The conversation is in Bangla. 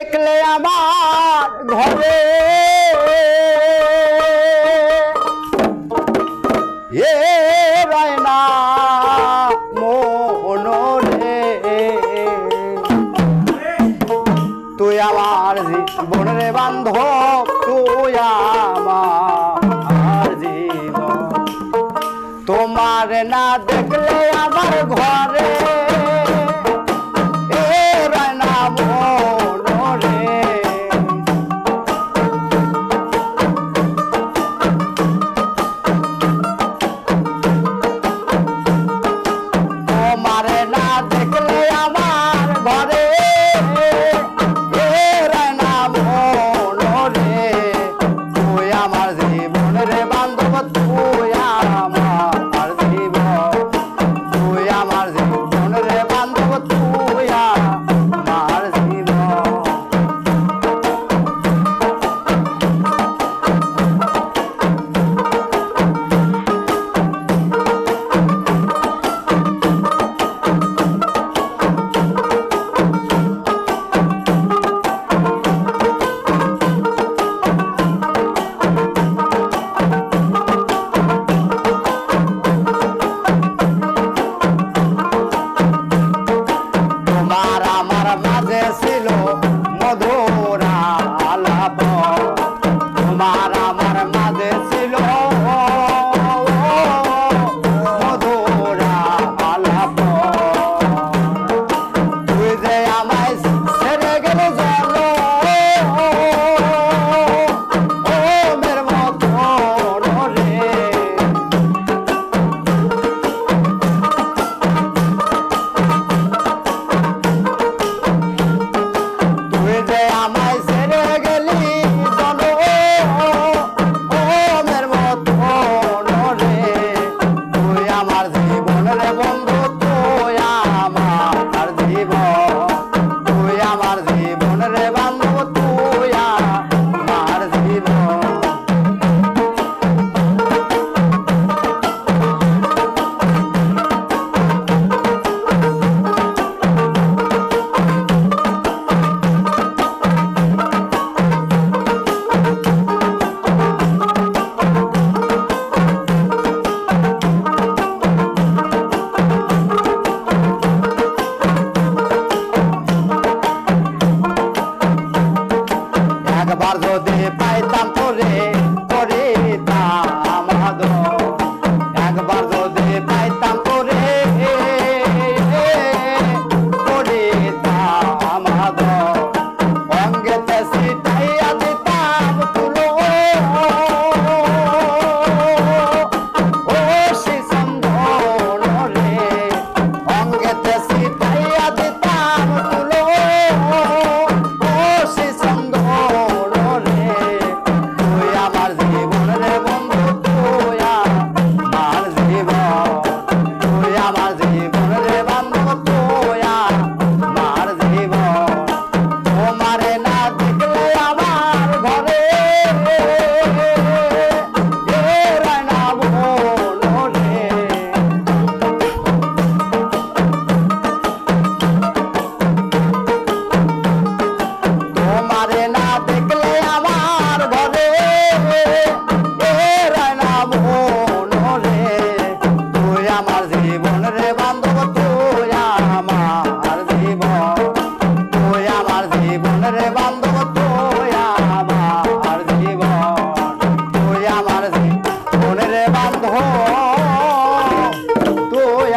দেখলে আমার ঘরে এ রায়না মনরে তুই আমার জীবনের বান্ধব তুই আমার জীবন তোমার না দেখলে আমার ঘরে এ রায়না একবার যদি পাইতাম তোরে করিতাম আদর একবার যদি পাইতাম তোরে করিতাম আদর অঙ্গেতে সিটাইয়া দিতাম তুলো ও শিসন্ধন রে অঙ্গেতে সিটাইয়া দিতাম তুলো ও শিসন্ধন তুই